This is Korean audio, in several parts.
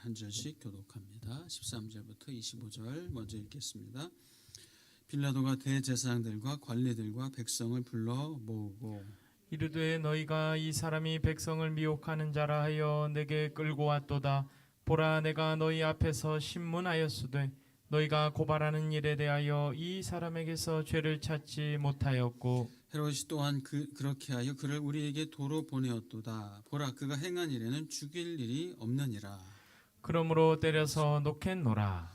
한 절씩 교독합니다. 13절부터 25절 먼저 읽겠습니다. 빌라도가 대제사장들과 관리들과 백성을 불러 모으고 이르되 너희가 이 사람이 백성을 미혹하는 자라 하여 내게 끌고 왔도다. 보라, 내가 너희 앞에서 신문하였으되 너희가 고발하는 일에 대하여 이 사람에게서 죄를 찾지 못하였고 헤롯이 또한 그렇게 하여 그를 우리에게 도로 보내었도다. 보라, 그가 행한 일에는 죽일 일이 없느니라. 그러므로 때려서 놓겠노라.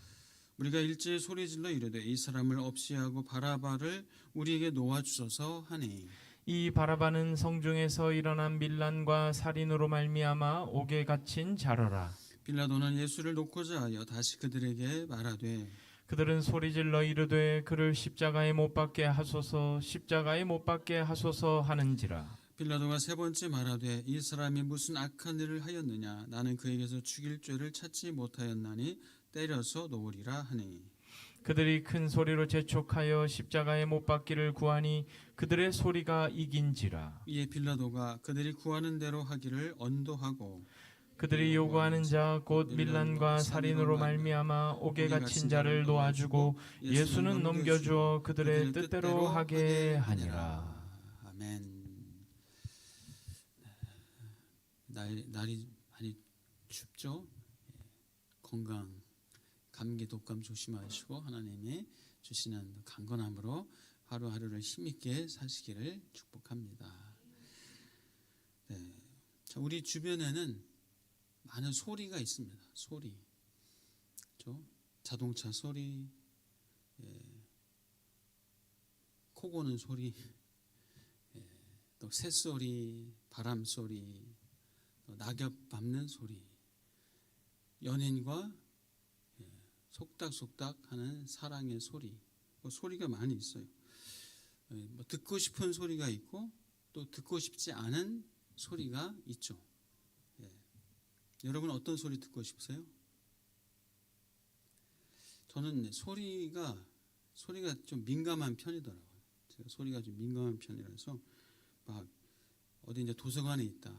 우리가 일제히 소리질러 이르되 이 사람을 없이 하고 바라바를 우리에게 놓아주소서 하니 이 바라바는 성중에서 일어난 밀란과 살인으로 말미암아 옥에 갇힌 자러라. 빌라도는 예수를 놓고자 하여 다시 그들에게 말하되 그들은 소리질러 이르되 그를 십자가에 못 박게 하소서, 십자가에 못 박게 하소서 하는지라. 빌라도가 세 번째 말하되 이 사람이 무슨 악한 일을 하였느냐? 나는 그에게서 죽일 죄를 찾지 못하였나니 때려서 놓으리라 하니 그들이 큰 소리로 재촉하여 십자가에 못 박기를 구하니 그들의 소리가 이긴지라. 이에 빌라도가 그들이 구하는 대로 하기를 언도하고 그들이 요구하는 자 곧 밀란과 살인으로 말미암아 옥에 갇힌 자를 놓아주고 예수는 넘겨주어 그들의 뜻대로 하게 하니라. 아멘. 날이 많이 춥죠? 건강, 감기, 독감 조심하시고 하나님이 주시는 강건함으로 하루하루를 힘있게 사시기를 축복합니다. 네. 자, 우리 주변에는 많은 소리가 있습니다. 소리, 그렇죠? 자동차 소리, 코 고는 소리, 또 새소리, 바람 소리, 또 낙엽 밟는 소리, 연인과 속닥속닥하는 사랑의 소리, 소리가 많이 있어요. 뭐 듣고 싶은 소리가 있고 또 듣고 싶지 않은 소리가 있죠. 여러분 어떤 소리 듣고 싶으세요? 저는 소리가 좀 민감한 편이더라고요. 제가 소리가 좀 민감한 편이라서 막 어디 이제 도서관에 있다,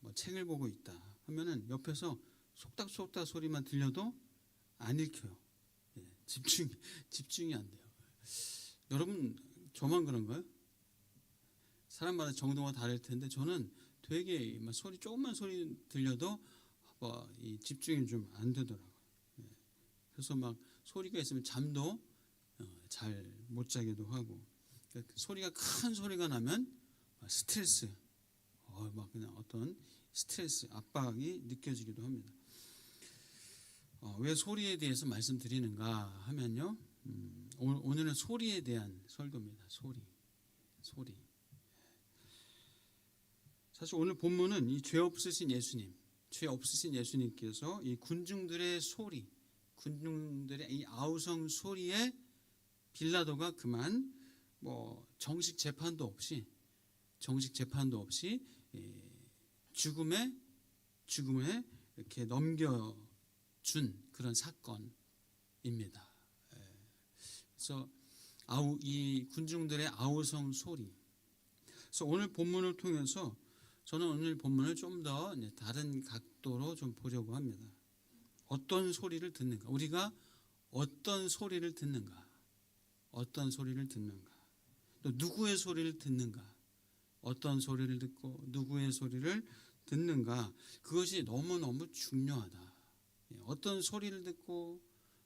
뭐 책을 보고 있다 하면은 옆에서 속닥속닥 소리만 들려도 안 읽혀요. 집중이 안 돼요. 여러분 저만 그런가요? 사람마다 정도가 다를 텐데 저는 되게 조금만 소리 들려도 이 집중이 좀 안 되더라고요. 그래서 막 소리가 있으면 잠도 잘 못 자기도 하고, 소리가 큰 소리가 나면 스트레스, 막 그냥 어떤 스트레스, 압박이 느껴지기도 합니다. 왜 소리에 대해서 말씀드리는가 하면요, 오늘은 소리에 대한 설교입니다. 소리. 사실 오늘 본문은 이 죄 없으신 예수님께서 이 군중들의 소리, 군중들의 이 아우성 소리에 빌라도가 그만 정식 재판도 없이 죽음에 이렇게 넘겨준 그런 사건입니다. 그래서 이 군중들의 아우성 소리. 그래서 오늘 본문을 통해서 저는 오늘 본문을 좀 더 다른 각도로 좀 보려고 합니다. 어떤 소리를 듣는가? 우리가 어떤 소리를 듣는가? 또 누구의 소리를 듣는가? 어떤 소리를 듣고 누구의 소리를 듣는가? 그것이 너무너무 중요하다. 어떤 소리를 듣고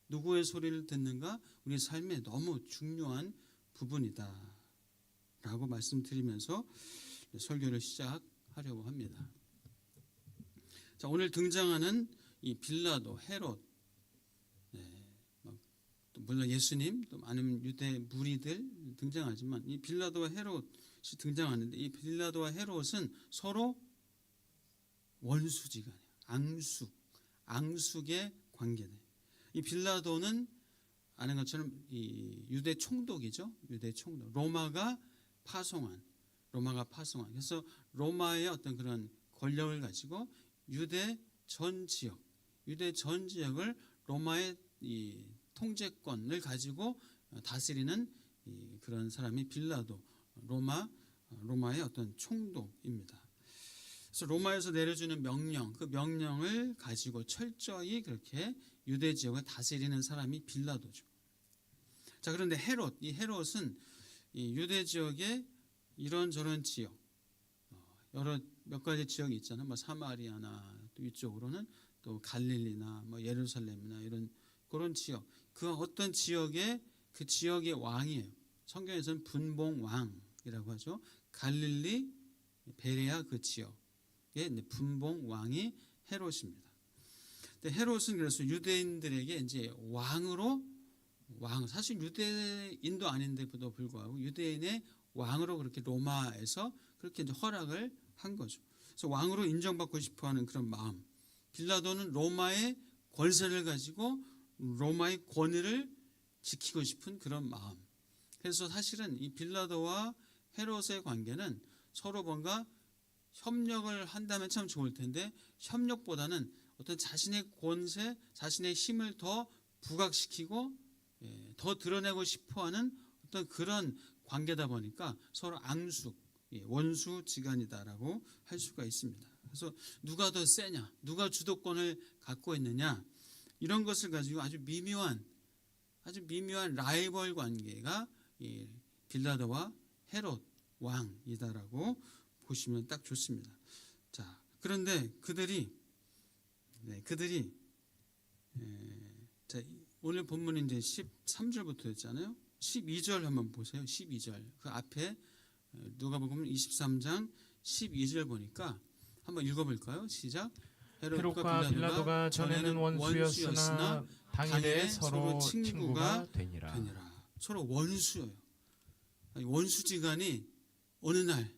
누구의 소리를 듣는가? 우리 삶에 너무 중요한 부분이다 라고 말씀드리면서 설교를 시작하려고 합니다. 자, 오늘 등장하는 이 빌라도, 헤롯, 물론 예수님, 또 많은 유대 무리들 등장하지만 이 빌라도와 헤롯이 등장하는데, 이 빌라도와 헤롯은 서로 원수지간이에요. 앙숙의 관계네. 이 빌라도는 아는 것처럼 이 유대 총독이죠. 유대 총독. 로마가 파송한. 그래서 로마의 어떤 그런 권력을 가지고 유대 전 지역을 로마의 이 통제권을 가지고 다스리는 그런 사람이 빌라도, 로마의 어떤 총독입니다. 그래서 로마에서 내려주는 명령, 그 명령을 가지고 철저히 그렇게 유대 지역을 다스리는 사람이 빌라도죠. 자, 그런데 헤롯, 이 헤롯은 이 유대 지역의 이런저런 지역, 여러 몇 가지 지역이 있잖아요. 뭐 사마리아나 또 이쪽으로는 또 갈릴리나 뭐 예루살렘이나 이런 그런 지역, 그 어떤 지역의 그 지역의 왕이에요. 성경에서는 분봉 왕이라고 하죠. 갈릴리, 베레아 그 지역의 분봉 왕이 헤롯입니다. 근데 헤롯은 그래서 유대인들에게 이제 사실 유대인도 아닌데도 불구하고 유대인의 왕으로 그렇게 로마에서 그렇게 이제 허락을 한 거죠. 그래서 왕으로 인정받고 싶어하는 그런 마음. 빌라도는 로마의 권세를 가지고 로마의 권위를 지키고 싶은 그런 마음. 그래서 사실은 이 빌라도와 헤롯의 관계는 서로 뭔가 협력을 한다면 참 좋을 텐데 협력보다는 어떤 자신의 권세, 자신의 힘을 더 부각시키고 더 드러내고 싶어하는 어떤 그런 관계다 보니까 서로 원수지간이다라고 할 수가 있습니다. 그래서 누가 더 세냐, 누가 주도권을 갖고 있느냐 이런 것을 가지고 아주 미묘한 라이벌 관계가 이 빌라도와 헤롯 왕이다라고 보시면 딱 좋습니다. 자, 그런데 그들이 자, 오늘 본문은 이제 13절부터였잖아요. 12절 한번 보세요. 12절 그 앞에 누가복음 23장 12절 보니까 한번 읽어볼까요? 시작. 헤롯과 빌라도가 전에는 원수였으나 당일에 서로 친구가 되니라. 서로 원수예요. 원수지간이 어느 날,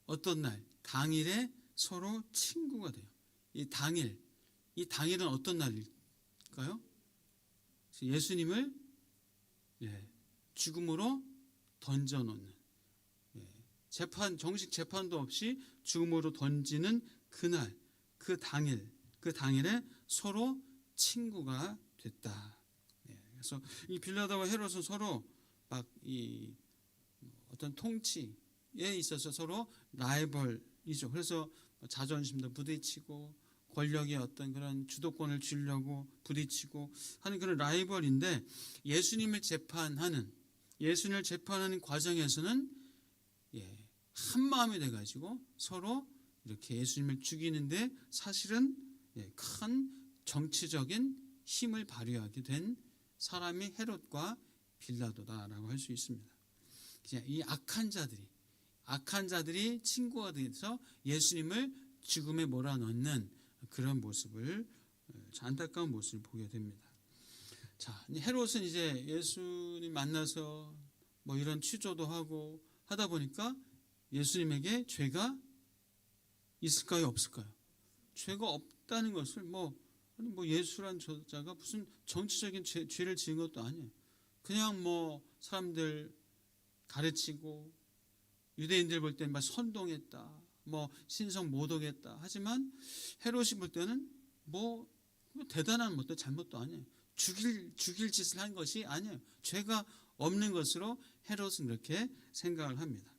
어떤 날, 당일에 서로 친구가 돼요. 이 당일은 어떤 날일까요? 예수님을 죽음으로 던져놓는, 정식 재판도 없이 죽음으로 던지는 그날, 그 당일에 서로 친구가 됐다. 그래서 이 빌라도와 헤롯은 서로 막 이 어떤 통치에 있어서 서로 라이벌이죠. 그래서 자존심도 부딪히고 권력의 어떤 그런 주도권을 주려고 부딪히고 하는 그런 라이벌인데 예수님을 재판하는 과정에서는 한 마음이 돼가지고 서로 이렇게 예수님을 죽이는데 사실은 큰 정치적인 힘을 발휘하게 된 사람이 헤롯과 빌라도다라고 할 수 있습니다. 이 악한 자들이 친구가 돼서 예수님을 죽음에 몰아넣는 그런 모습을, 안타까운 모습을 보게 됩니다. 자, 헤롯은 이제 예수님 만나서 뭐 이런 취조도 하고 하다 보니까 예수님에게 죄가 있을까요, 없을까요? 죄가 없다는 것을 뭐 예수란 저자가 무슨 정치적인 죄를 지은 것도 아니에요. 그냥 뭐 사람들 가르치고 유대인들 볼 때는 막 선동했다, 뭐 신성 모독했다. 하지만 헤롯이 볼 때는 뭐 대단한 것도 잘못도 아니에요. 죽일 짓을 한 것이 아니에요. 죄가 없는 것으로 헤롯은 그렇게 생각을 합니다.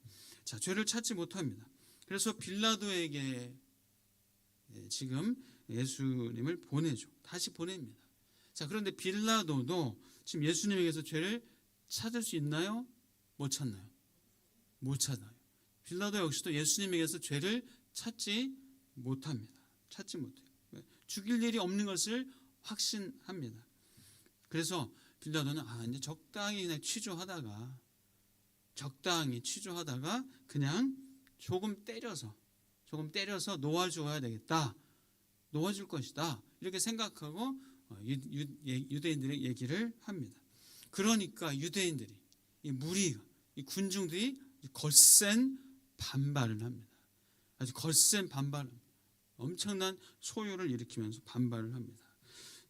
자, 죄를 찾지 못합니다. 그래서 빌라도에게 지금 예수님을 보내죠. 다시 보냅니다. 자, 그런데 빌라도도 지금 예수님에게서 죄를 찾을 수 있나요? 못 찾나요? 못 찾아요. 빌라도 역시도 예수님에게서 죄를 찾지 못합니다. 찾지 못해요. 죽일 일이 없는 것을 확신합니다. 그래서 빌라도는 이제 적당히 취조하다가 그냥 조금 때려서 놓아줘야 되겠다. 놓아줄 것이다. 이렇게 생각하고 유대인들의 얘기를 합니다. 그러니까 유대인들이, 이 군중들이 거센 반발을 합니다. 아주 거센 반발합니다. 엄청난 소요를 일으키면서 반발을 합니다.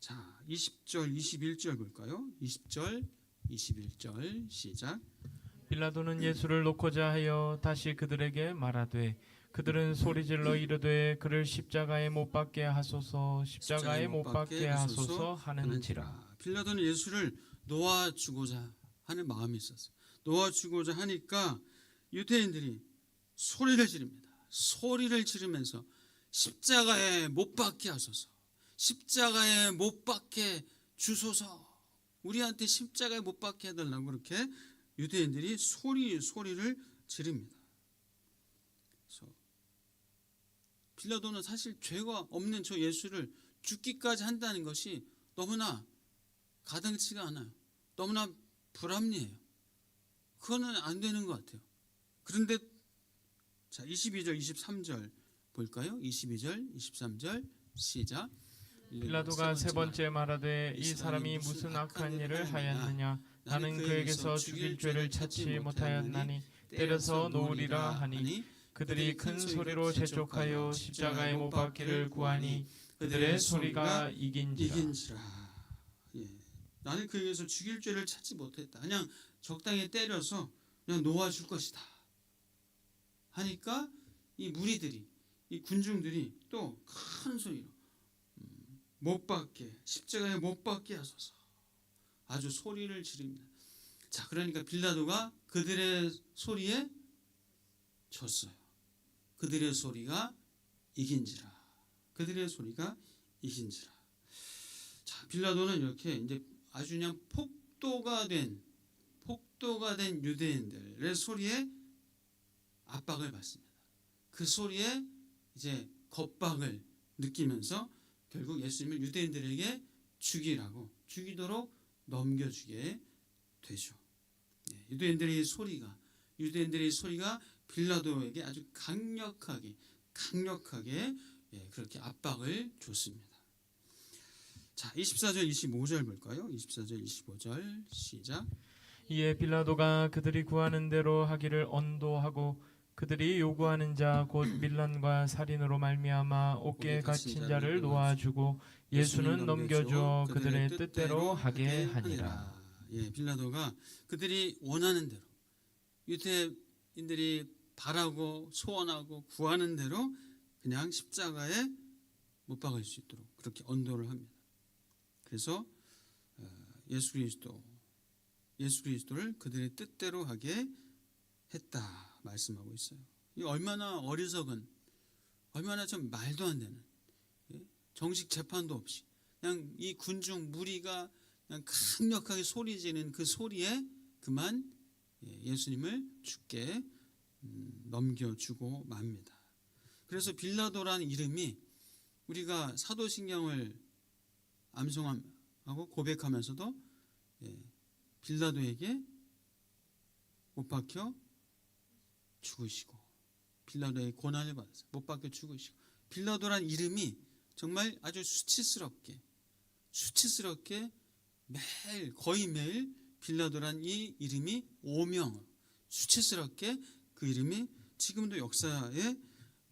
자, 20절, 21절 볼까요? 20절, 21절 시작. 빌라도는 예수를 놓고자 하여 다시 그들에게 말하되 그들은 소리질러 이르되 그를 십자가에 못 박게 하소서 하는지라. 빌라도는 예수를 놓아주고자 하는 마음이 있었어요. 놓아주고자 하니까 유대인들이 소리를 지릅니다. 소리를 지르면서 십자가에 못 박게 하소서, 십자가에 못 박게 주소서, 우리한테 십자가에 못 박게 해달라고 그렇게 유대인들이 소리를 지릅니다. 그래서 빌라도는 사실 죄가 없는 저 예수를 죽기까지 한다는 것이 너무나 가당치가 않아요. 너무나 불합리해요. 그거는 안 되는 것 같아요. 그런데 자, 22절 23절 볼까요? 22절 23절 시작. 빌라도가 세 번째 말하되 이 사람이 무슨 악한 일을 하였느냐? 나는 그에게서 죽일 죄를 찾지 못하였나니 때려서 놓으리라 하니 그들이 큰 소리로 재촉하여 십자가에 못 박기를 구하니 그들의 소리가 이긴지라. 예. 나는 그에게서 죽일 죄를 찾지 못했다. 그냥 적당히 때려서 그냥 놓아줄 것이다 하니까 이 무리들이, 이 군중들이 또 큰 소리로 못 박게, 십자가에 못 박게 하소서, 아주 소리를 지릅니다. 자, 그러니까 빌라도가 그들의 소리에 졌어요. 그들의 소리가 이긴지라. 그들의 소리가 이긴지라. 자, 빌라도는 이렇게 이제 아주 그냥 폭도가 된 유대인들의 소리에 압박을 받습니다. 그 소리에 이제 겁박을 느끼면서 결국 예수님을 유대인들에게 죽이도록 넘겨주게 되죠. 유대인들의 소리가 빌라도에게 아주 강력하게 그렇게 압박을 줬습니다. 자, 24절 25절 볼까요? 24절 25절 시작. 이에 빌라도가 그들이 구하는 대로 하기를 언도하고 그들이 요구하는 자 곧 밀란과 살인으로 말미암아 옥계에 갇힌 자를 놓아주고 예수는 넘겨줘 그들의 뜻대로 하게 하니라. 예, 빌라도가 그들이 원하는 대로, 유대인들이 바라고 소원하고 구하는 대로 그냥 십자가에 못 박을 수 있도록 그렇게 언도를 합니다. 그래서 예수 그리스도를 그들의 뜻대로 하게 했다 말씀하고 있어요. 이 얼마나 어리석은, 얼마나 좀 말도 안 되는, 정식 재판도 없이 그냥 이 군중 무리가 그냥 강력하게 소리 지르는 그 소리에 그만 예수님을 죽게 넘겨주고 맙니다. 그래서 빌라도라는 이름이 우리가 사도신경을 암송하고 고백하면서도 빌라도에게 못 박혀 죽으시고, 빌라도의 고난을 받아서 못 박혀 죽으시고, 빌라도란 이름이 정말 아주 수치스럽게 거의 매일 빌라도란 이 이름이 오명, 수치스럽게 그 이름이 지금도 역사에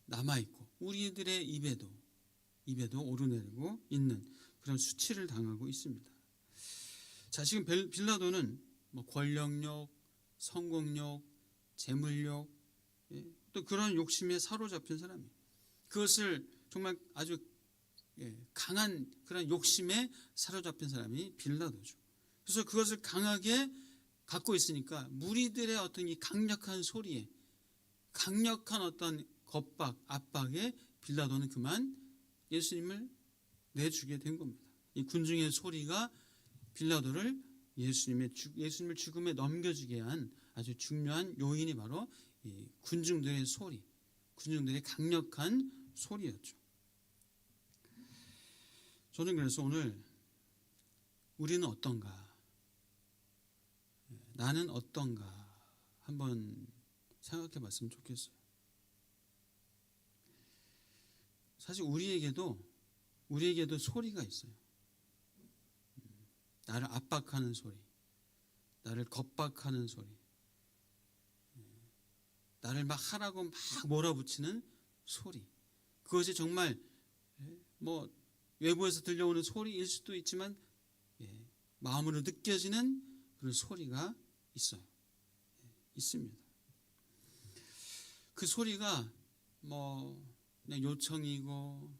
남아있고 우리들의 입에도 오르내리고 있는 그런 수치를 당하고 있습니다. 자, 지금 빌라도는 뭐 권력욕, 성공욕, 재물욕, 또 그런 욕심에 사로잡힌 사람이에요. 그것을 정말 아주 강한 그런 욕심에 사로잡힌 사람이 빌라도죠. 그래서 그것을 강하게 갖고 있으니까 무리들의 어떤 이 강력한 소리에, 강력한 어떤 겁박, 압박에 빌라도는 그만 예수님을 내주게 된 겁니다. 이 군중의 소리가 빌라도를 예수님을 죽음에 넘겨주게 한 아주 중요한 요인이 바로 이 군중들의 소리, 군중들의 강력한 소리였죠. 저는 그래서 오늘 우리는 어떤가, 나는 어떤가 한번 생각해 봤으면 좋겠어요. 사실 우리에게도 소리가 있어요. 나를 압박하는 소리, 나를 겁박하는 소리, 나를 막 하라고 막 몰아붙이는 소리. 그것이 정말 뭐 외부에서 들려오는 소리일 수도 있지만 마음으로 느껴지는 그런 소리가 있어요. 있습니다. 그 소리가 뭐 그냥 요청이고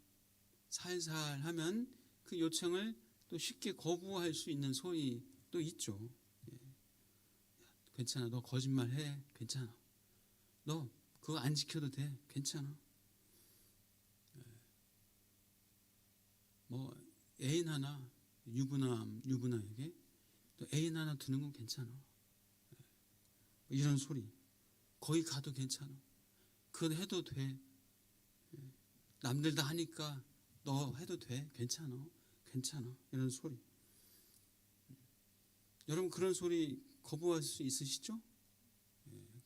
살살 하면 그 요청을 또 쉽게 거부할 수 있는 소리도 있죠. 괜찮아, 너 거짓말해, 괜찮아. 너 그거 안 지켜도 돼. 괜찮아. 뭐 애인 하나 유부남에게 또 애인 하나 두는 건 괜찮아. 이런 소리. 거기 가도 괜찮아. 그건 해도 돼. 남들 다 하니까 너 해도 돼. 괜찮아. 괜찮아. 이런 소리. 여러분 그런 소리 거부할 수 있으시죠?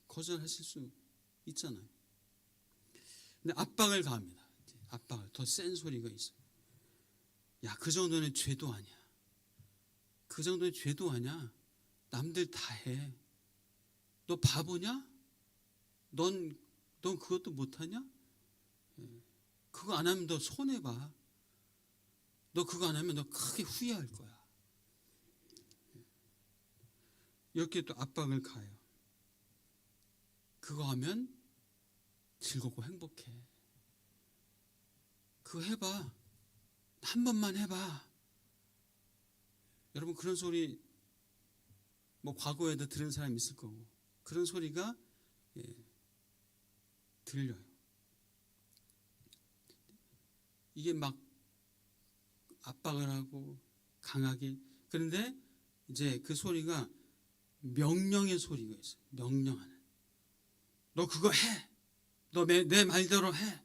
거절하실 수 있잖아요. 근데 압박을 가합니다. 압박을. 더 센 소리가 있어요. 야, 그 정도는 죄도 아니야. 그 정도는 죄도 아니야. 남들 다 해. 너 바보냐? 넌 그것도 못하냐? 그거 안 하면 너 손해봐. 너 그거 안 하면 너 크게 후회할 거야. 이렇게 또 압박을 가요. 그거 하면 즐겁고 행복해. 그거 해봐. 한 번만 해봐. 여러분 그런 소리 뭐 과거에도 들은 사람이 있을 거고 그런 소리가 들려요. 이게 막 압박을 하고 강하게. 그런데 이제 그 소리가 명령의 소리가 있어요. 명령하는. 너 그거 해. 너 내 말대로 해.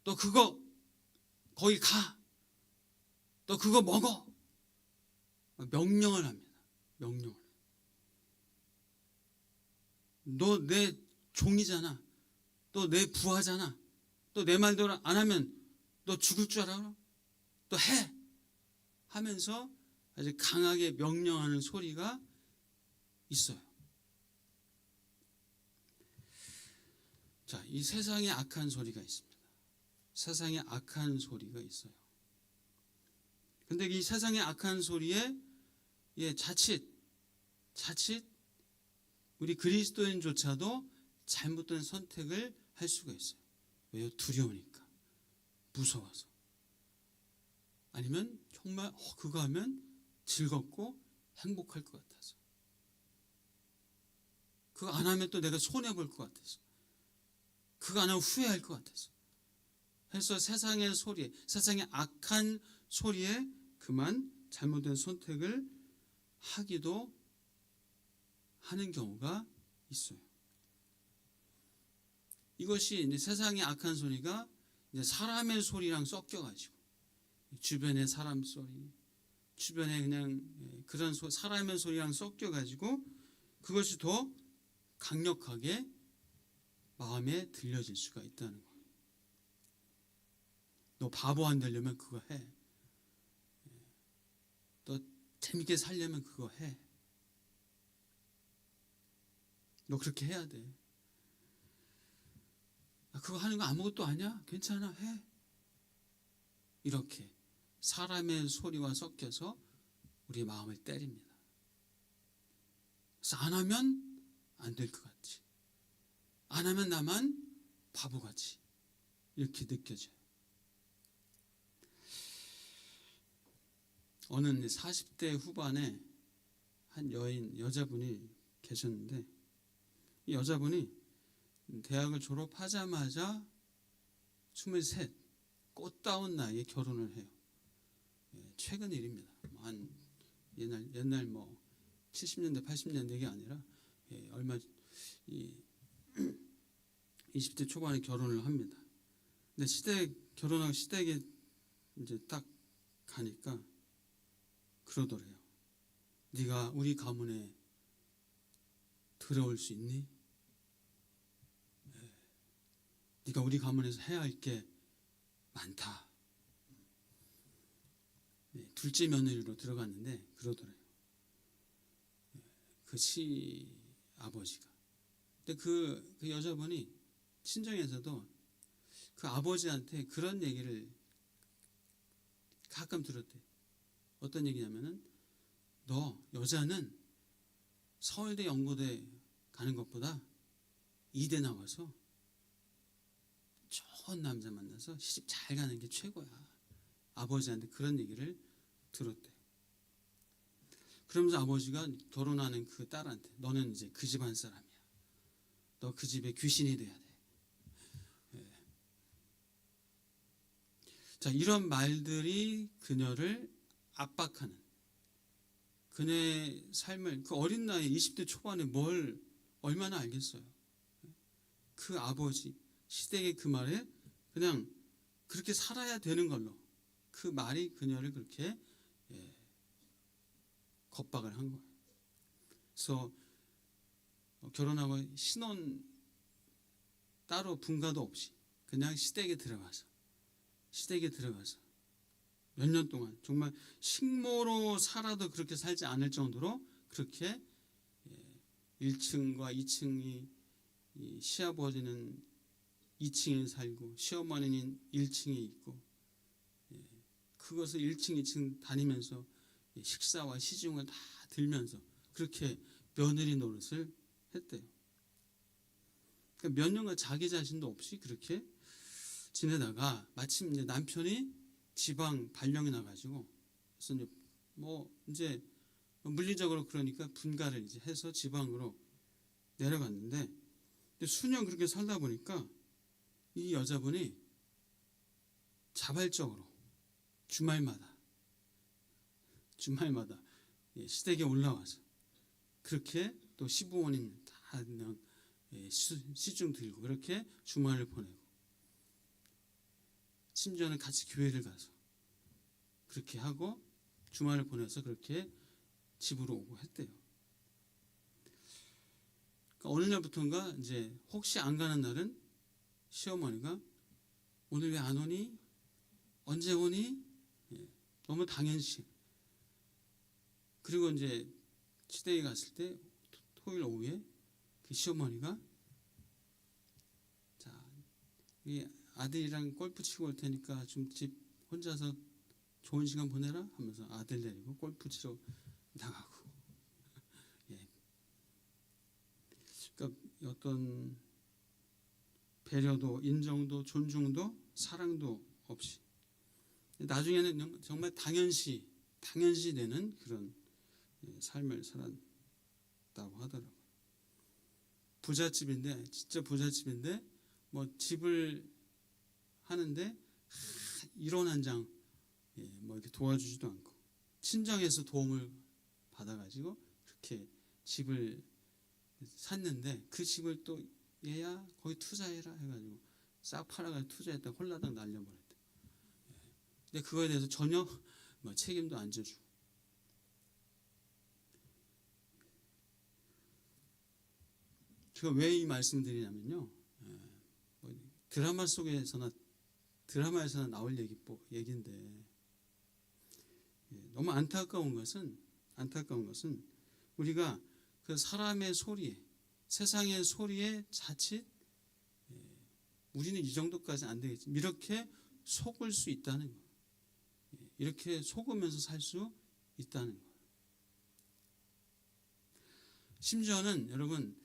너 그거 거기 가. 너 그거 먹어. 명령을 합니다. 명령을. 너 내 종이잖아. 너 내 부하잖아. 너 내 말대로 안 하면 너 죽을 줄 알아? 너 해. 하면서 아주 강하게 명령하는 소리가 있어요. 자, 이 세상에 악한 소리가 있습니다. 세상에 악한 소리가 있어요. 근데 이 세상의 악한 소리에 자칫 우리 그리스도인조차도 잘못된 선택을 할 수가 있어요. 왜요? 두려우니까. 무서워서. 아니면 정말 그거 하면 즐겁고 행복할 것 같아서. 그거 안 하면 또 내가 손해볼 것 같아서. 그거 안 하면 후회할 것 같아서. 해서 세상의 소리에, 세상의 악한 소리에 그만 잘못된 선택을 하기도 하는 경우가 있어요. 이것이 이제 세상의 악한 소리가 이제 사람의 소리랑 섞여가지고 주변의 사람 소리, 주변에 그냥 그런 사람의 소리랑 섞여가지고 그것이 더 강력하게 마음에 들려질 수가 있다는 거예요. 너 바보 안 되려면 그거 해. 너 재밌게 살려면 그거 해. 너 그렇게 해야 돼. 그거 하는 거 아무것도 아니야? 괜찮아, 해. 이렇게 사람의 소리와 섞여서 우리 마음을 때립니다. 그래서 안 하면 안 될 것 같지. 안 하면 나만 바보같이 이렇게 느껴져요. 어느 40대 후반에 한 여자분이 계셨는데 이 여자분이 대학을 졸업하자마자 23 꽃다운 나이에 결혼을 해요. 최근 일입니다. 한 옛날 뭐 70년대 80년대가 아니라 얼마 20대 초반에 결혼을 합니다. 근데 결혼하고 시댁에 이제 딱 가니까 그러더래요. 네가 우리 가문에 들어올 수 있니? 네가 우리 가문에서 해야 할 게 많다. 둘째 며느리로 들어갔는데 그러더래요. 그 시아버지가. 근데 그 여자분이 친정에서도 그 아버지한테 그런 얘기를 가끔 들었대. 어떤 얘기냐면은 너 여자는 서울대 연고대 가는 것보다 이대 나와서 좋은 남자 만나서 시집 잘 가는 게 최고야. 아버지한테 그런 얘기를 들었대. 그러면서 아버지가 결혼하는 그 딸한테 너는 이제 그 집안 사람이야. 너 그 집의 귀신이 돼야 돼. 예. 자, 이런 말들이 그녀를 압박하는, 그녀의 삶을, 그 어린 나이 20대 초반에 뭘 얼마나 알겠어요. 그 아버지 시댁의 그 말에 그냥 그렇게 살아야 되는 걸로, 그 말이 그녀를 그렇게 겁박을 한 거예요. 그래서 결혼하고 신혼 따로 분가도 없이 그냥 시댁에 들어가서 몇 년 동안 정말 식모로 살아도 그렇게 살지 않을 정도로 그렇게 1층과 2층이, 시아버지는 2층에 살고 시어머니는 1층에 있고, 그것을 1층, 2층 다니면서 식사와 시중을 다 들면서 그렇게 며느리 노릇을 했대요. 그러니까 몇 년간 자기 자신도 없이 그렇게 지내다가 마침 이제 남편이 지방 발령이 나가지고, 그래서 이제 물리적으로 그러니까 분가를 이제 해서 지방으로 내려갔는데, 수년 그렇게 살다 보니까 이 여자분이 자발적으로 주말마다 시댁에 올라와서 그렇게 또 시부모님 다 시중 들고 그렇게 주말을 보내고, 심지어는 같이 교회를 가서 그렇게 하고 주말을 보내서 그렇게 집으로 오고 했대요. 그러니까 어느 날부터인가 이제 혹시 안 가는 날은 시어머니가 오늘 왜 안 오니? 언제 오니? 너무 당연시. 그리고 이제 시댁에 갔을 때 토요일 오후에 그 시어머니가, 자, 이 아들이랑 골프 치고 올 테니까 좀 집 혼자서 좋은 시간 보내라 하면서 아들 데리고 골프 치러 나가고, 그러니까 어떤 배려도, 인정도, 존중도, 사랑도 없이 나중에는 정말 당연시 되는 그런 삶을 살았다고 하더라고요. 부잣집인데, 진짜 부잣집인데 집을 하는데 일원 한 장 이렇게 도와주지도 않고, 친정에서 도움을 받아가지고 그렇게 집을 샀는데, 그 집을 또 얘야 거기 투자해라 해가지고 싹 팔아가지고 투자했다가 홀라당 날려버렸대. 근데 그거에 대해서 전혀 책임도 안 져주고. 제가 왜 이 말씀드리냐면요, 드라마에서나 나올 얘기인데, 너무 안타까운 것은 우리가 그 사람의 소리에, 세상의 소리에 자칫 우리는 이 정도까지 안 되겠지, 이렇게 속을 수 있다는 거예요. 이렇게 속으면서 살 수 있다는 거예요. 심지어는 여러분,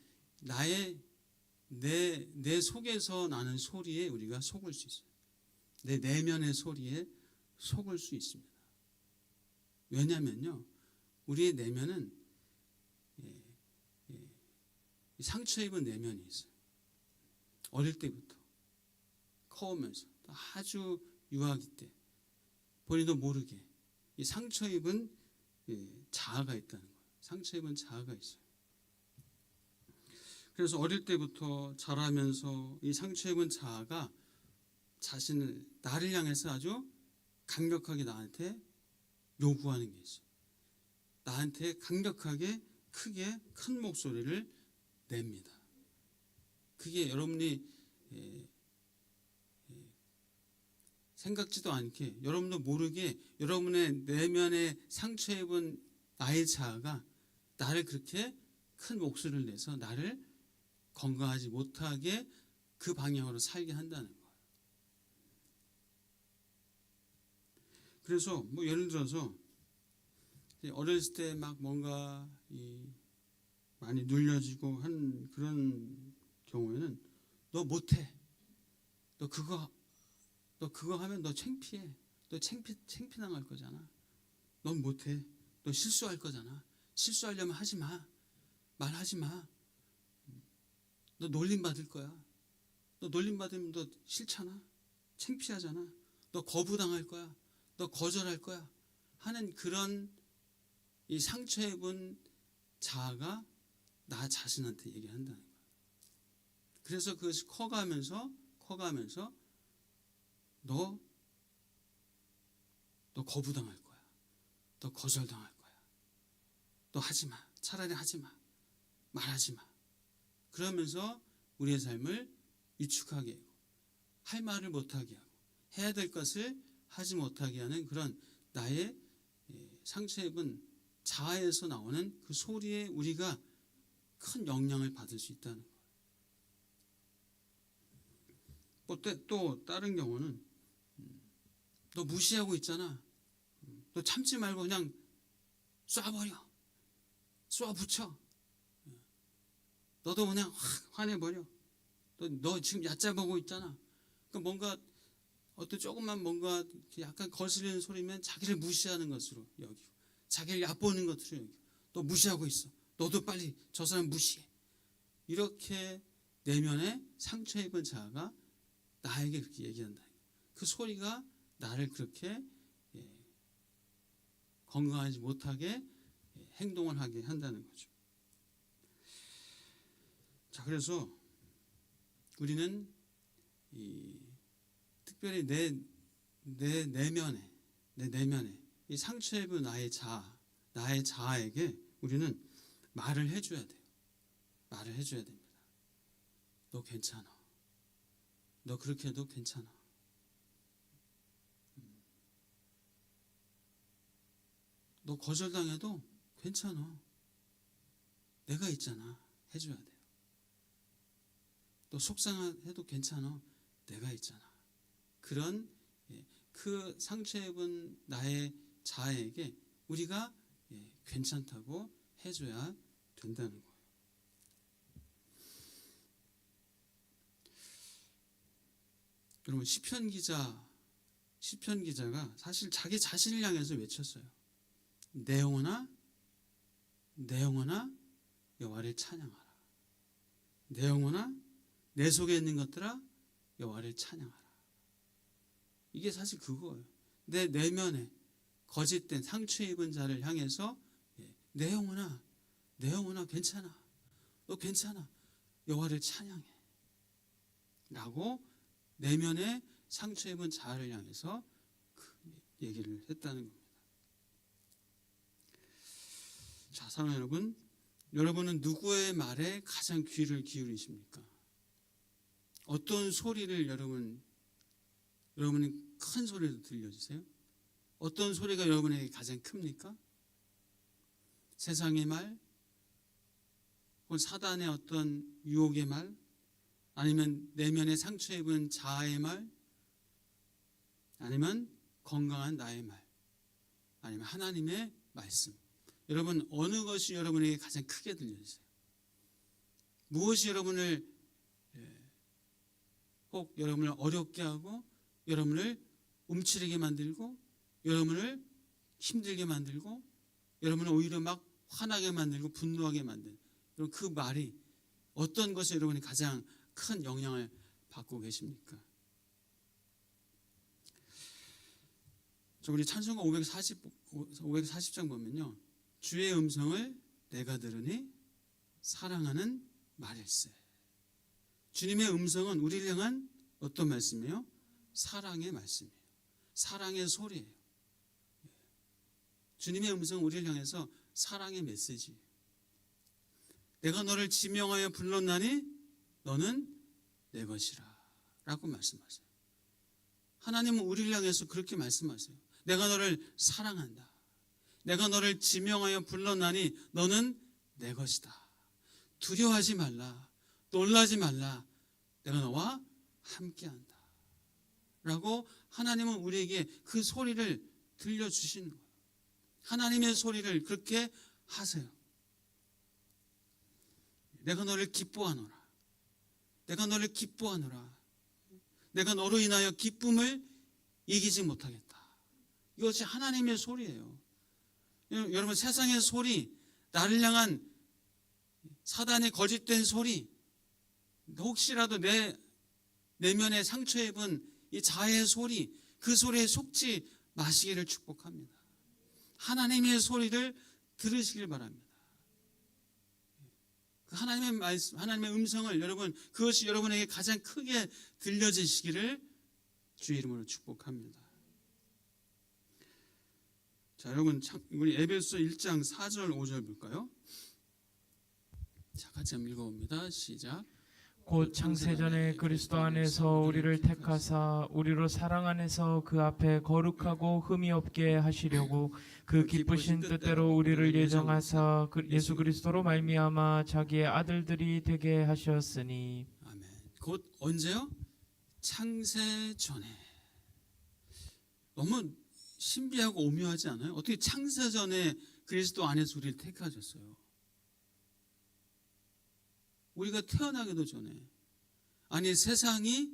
내 속에서 나는 소리에 우리가 속을 수 있어요. 내 내면의 소리에 속을 수 있습니다. 왜냐면요, 우리의 내면은 상처 입은 내면이 있어요. 어릴 때부터 커오면서 아주 유아기 때 본인도 모르게 이 상처 입은 자아가 있다는 거예요. 상처 입은 자아가 있어요. 그래서 어릴 때부터 자라면서 이 상처 입은 자아가 나를 향해서 아주 강력하게 나한테 요구하는 게 있어요. 나한테 강력하게 크게 큰 목소리를 냅니다. 그게 여러분이 생각지도 않게, 여러분도 모르게 여러분의 내면에 상처 입은 나의 자아가 나를 그렇게 큰 목소리를 내서 나를 건강하지 못하게 그 방향으로 살게 한다는 거예요. 그래서 예를 들어서 어렸을 때 막 뭔가 많이 눌려지고 한 그런 경우에는 너 못해, 너 그거 하면 너 창피해, 너 창피 당할 거잖아, 넌 못해, 너 실수할 거잖아, 실수하려면 하지 마, 말하지 마, 너 놀림 받을 거야. 너 놀림 받으면 너 싫잖아. 창피하잖아. 너 거부당할 거야. 너 거절할 거야. 하는 그런 이 상처 입은 자아가 나 자신한테 얘기한다는 거야. 그래서 그것이 커가면서 너 거부당할 거야. 너 거절당할 거야. 너 하지 마. 차라리 하지 마. 말하지 마. 그러면서 우리의 삶을 위축하게 하고 할 말을 못하게 하고 해야 될 것을 하지 못하게 하는 그런 나의 상처 입은 자아에서 나오는 그 소리에 우리가 큰 영향을 받을 수 있다는 거예요. 또 다른 경우는 너 무시하고 있잖아. 너 참지 말고 그냥 쏴버려. 쏴붙여. 너도 그냥 확 화내버려. 너 지금 얕잡아보고 있잖아. 그러니까 뭔가 어떤 조금만 뭔가 약간 거슬리는 소리면 자기를 무시하는 것으로 여기고 자기를 얕보는 것으로 여기고 너 무시하고 있어. 너도 빨리 저 사람 무시해. 이렇게 내면에 상처 입은 자아가 나에게 그렇게 얘기한다. 그 소리가 나를 그렇게 건강하지 못하게 행동을 하게 한다는 거죠. 자, 그래서 우리는 특별히 내 내면에 이 상처 입은 나의 자아에게 우리는 말을 해줘야 돼요. 말을 해줘야 됩니다. 너 괜찮아. 너 그렇게 해도 괜찮아. 너 거절당해도 괜찮아. 내가 있잖아. 해줘야 돼요. 너 속상해도 괜찮아. 내가 있잖아. 그런 그 상처 입은 나의 자아에게 우리가 괜찮다고 해줘야 된다는 거예요. 여러분 시편 기자가 사실 자기 자신을 향해서 외쳤어요. 내 영혼아 여호와를 찬양하라. 내 영혼아 내 속에 있는 것들아 여호와를 찬양하라. 이게 사실 그거예요. 내 내면에 거짓된 상처 입은 자를 향해서 내 영혼아 괜찮아. 너 괜찮아. 여호와를 찬양해. 라고 내면에 상처 입은 자를 향해서 얘기를 했다는 겁니다. 자, 사랑하는 여러분은 누구의 말에 가장 귀를 기울이십니까? 어떤 소리를 여러분이 큰 소리로 들려주세요? 어떤 소리가 여러분에게 가장 큽니까? 세상의 말? 혹은 사단의 어떤 유혹의 말? 아니면 내면에 상처 입은 자아의 말? 아니면 건강한 나의 말? 아니면 하나님의 말씀? 여러분 어느 것이 여러분에게 가장 크게 들려주세요? 무엇이 여러분을 꼭 여러분을 어렵게 하고 여러분을 움츠리게 만들고 여러분을 힘들게 만들고 여러분을 오히려 막 화나게 만들고 분노하게 만든 여러분 그 말이 어떤 것이 여러분이 가장 큰 영향을 받고 계십니까? 우리 찬송가 540장 보면요. 주의 음성을 내가 들으니 사랑하는 말일세. 주님의 음성은 우리를 향한 어떤 말씀이에요? 사랑의 말씀이에요. 사랑의 소리예요. 주님의 음성은 우리를 향해서 사랑의 메시지예요. 내가 너를 지명하여 불렀나니 너는 내 것이라 라고 말씀하세요. 하나님은 우리를 향해서 그렇게 말씀하세요. 내가 너를 사랑한다. 내가 너를 지명하여 불렀나니 너는 내 것이다. 두려워하지 말라. 놀라지 말라. 내가 너와 함께한다. 라고 하나님은 우리에게 그 소리를 들려주시는 거예요. 하나님의 소리를 그렇게 하세요. 내가 너를 기뻐하노라. 내가 너를 기뻐하노라. 내가 너로 인하여 기쁨을 이기지 못하겠다. 이것이 하나님의 소리예요. 여러분 세상의 소리, 나를 향한 사단의 거짓된 소리, 혹시라도 내 내면에 상처 입은 이 자아의 소리, 그 소리에 속지 마시기를 축복합니다. 하나님의 소리를 들으시길 바랍니다. 하나님의 말씀, 하나님의 음성을 여러분, 그것이 여러분에게 가장 크게 들려지시기를 주의 이름으로 축복합니다. 자, 여러분, 우리 에베소 1장 4절 5절 볼까요? 자, 같이 한번 읽어봅니다. 시작. 곧 창세전에 그리스도 안에서 우리를 택하사 우리로 사랑 안에서 그 앞에 거룩하고 흠이 없게 하시려고 그 기쁘신 뜻대로 우리를 예정하사 예수 그리스도로 말미암아 자기의 아들들이 되게 하셨으니. 아멘. 곧 언제요? 창세전에. 너무 신비하고 오묘하지 않아요? 어떻게 창세전에 그리스도 안에서 우리를 택하셨어요? 우리가 태어나기도 전에, 아니 세상이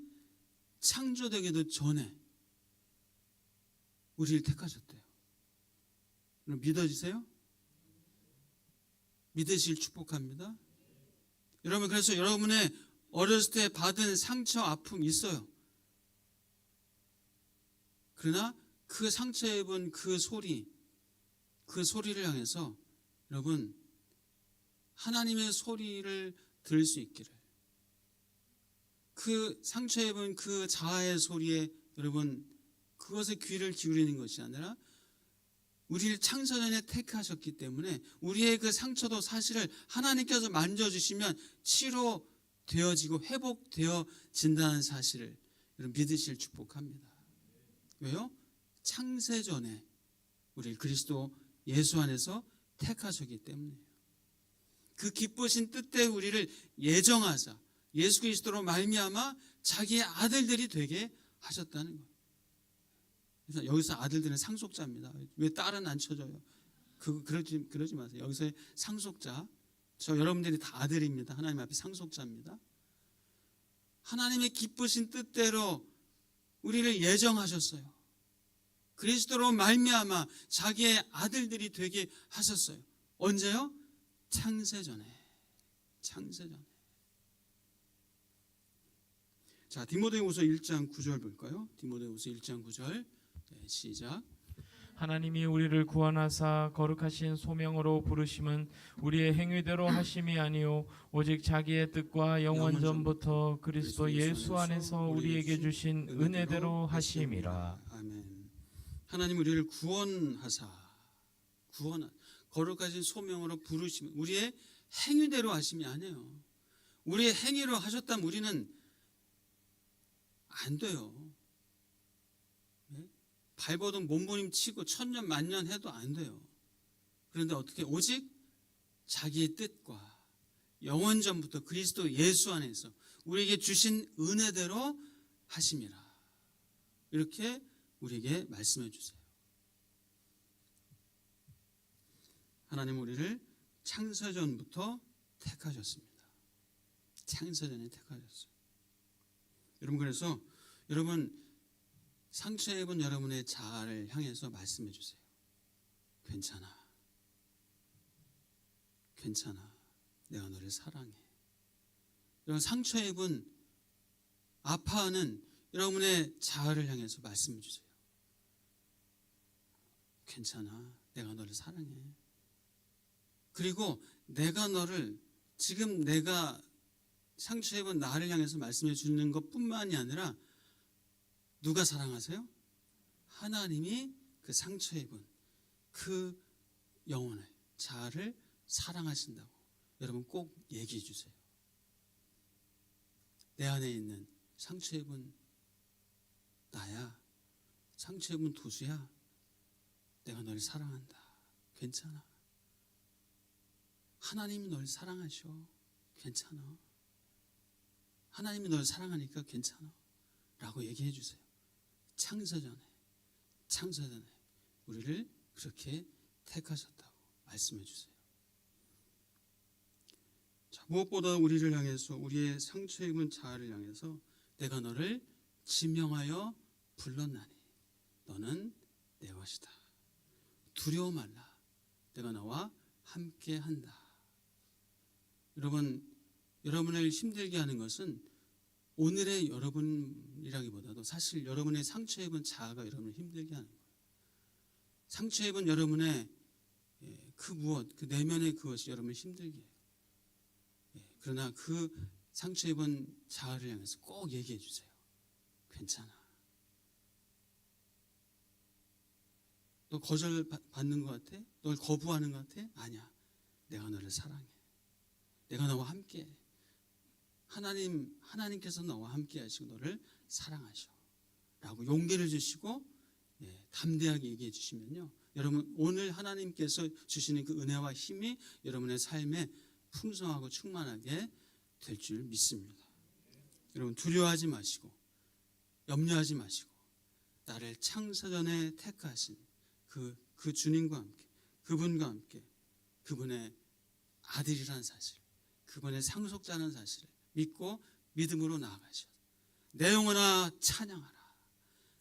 창조되기도 전에 우리를 택하셨대요. 여러분 믿어지세요? 믿으실 축복합니다. 여러분, 그래서 여러분의 어렸을 때 받은 상처, 아픔 있어요. 그러나 그 상처 입은 그 소리를 향해서 여러분 하나님의 소리를 들을 수 있기를, 그 상처 입은 그 자아의 소리에 여러분 그것에 귀를 기울이는 것이 아니라 우리를 창세전에 택하셨기 때문에 우리의 그 상처도 사실을 하나님께서 만져주시면 치료되어지고 회복되어진다는 사실을 여러분 믿으실 축복합니다. 왜요? 창세전에 우리 그리스도 예수 안에서 택하셨기 때문이에요. 그 기쁘신 뜻대로 우리를 예정하사 예수 그리스도로 말미암아 자기의 아들들이 되게 하셨다는 거예요. 그래서 여기서 아들들은 상속자입니다. 왜 딸은 안 쳐줘요? 그러지 마세요. 여기서 상속자, 저 여러분들이 다 아들입니다. 하나님 앞에 상속자입니다. 하나님의 기쁘신 뜻대로 우리를 예정하셨어요. 그리스도로 말미암아 자기의 아들들이 되게 하셨어요. 언제요? 창세전에. 자, 디모데후서 1장 9절 볼까요? 디모데후서 1장 9절. 네, 시작. 하나님이 우리를 구원하사 거룩하신 소명으로 부르심은 우리의 행위대로 하심이 아니요 오직 자기의 뜻과 영원 전부터 그리스도 예수 안에서 우리에게 주신 은혜대로 하심이라. 아멘. 하나님 우리를 거룩하신 소명으로 부르시면 우리의 행위대로 하심이 아니에요. 우리의 행위로 하셨다면 우리는 안 돼요. 네? 발버둥 몸부림 치고 천년 만년 해도 안 돼요. 그런데 어떻게? 오직 자기의 뜻과 영원 전부터 그리스도 예수 안에서 우리에게 주신 은혜대로 하심이라. 이렇게 우리에게 말씀해 주세요. 하나님 우리를 창세전부터 택하셨습니다. 창세전에 택하셨어요. 여러분, 그래서 여러분 상처 입은 여러분의 자아를 향해서 말씀해 주세요. 괜찮아. 내가 너를 사랑해. 여러분 상처 입은 아파하는 여러분의 자아를 향해서 말씀해 주세요. 괜찮아. 내가 너를 사랑해. 그리고 내가 너를 지금 내가 상처 입은 나를 향해서 말씀해 주는 것뿐만이 아니라 누가 사랑하세요? 하나님이 그 상처 입은 그 영혼을, 자아를 사랑하신다고 여러분 꼭 얘기해 주세요. 내 안에 있는 상처 입은 나야, 상처 입은 도수야, 내가 널 사랑한다. 괜찮아. 하나님이 널 사랑하셔. 괜찮아. 하나님이 널 사랑하니까 괜찮아. 라고 얘기해 주세요. 창세전에 우리를 그렇게 택하셨다고 말씀해 주세요. 자, 무엇보다 우리를 향해서, 우리의 상처 입은 자아를 향해서 내가 너를 지명하여 불렀나니 너는 내 것이다. 두려워 말라. 내가 너와 함께 한다. 여러분, 여러분을 힘들게 하는 것은 오늘의 여러분이라기보다도 사실 여러분의 상처 입은 자아가 여러분을 힘들게 하는 거예요. 상처 입은 여러분의 그 무엇, 그 내면의 그것이 여러분을 힘들게 해요. 그러나 그 상처 입은 자아를 향해서 꼭 얘기해 주세요. 괜찮아. 너 거절받는 것 같아? 널 거부하는 것 같아? 아니야. 내가 너를 사랑해. 내가 너와 함께해. 하나님께서 너와 함께 하시고 너를 사랑하셔 라고 용기를 주시고 담대하게 얘기해 주시면요, 여러분 오늘 하나님께서 주시는 그 은혜와 힘이 여러분의 삶에 풍성하고 충만하게 될 줄 믿습니다. 여러분 두려워하지 마시고 염려하지 마시고 나를 창세전에 택하신 그 주님과 함께, 그분과 함께, 그분의 아들이라는 사실, 그분의 상속자라는 사실을 믿고 믿음으로 나아가셔. 내 영혼아 찬양하라.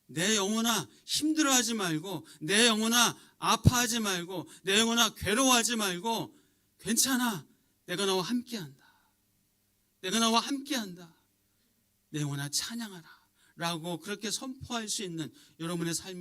내 영혼아 힘들어하지 말고, 내 영혼아 아파하지 말고, 내 영혼아 괴로워하지 말고, 괜찮아. 내가 너와 함께한다. 내가 너와 함께한다. 내 영혼아 찬양하라 라고 그렇게 선포할 수 있는 여러분의 삶이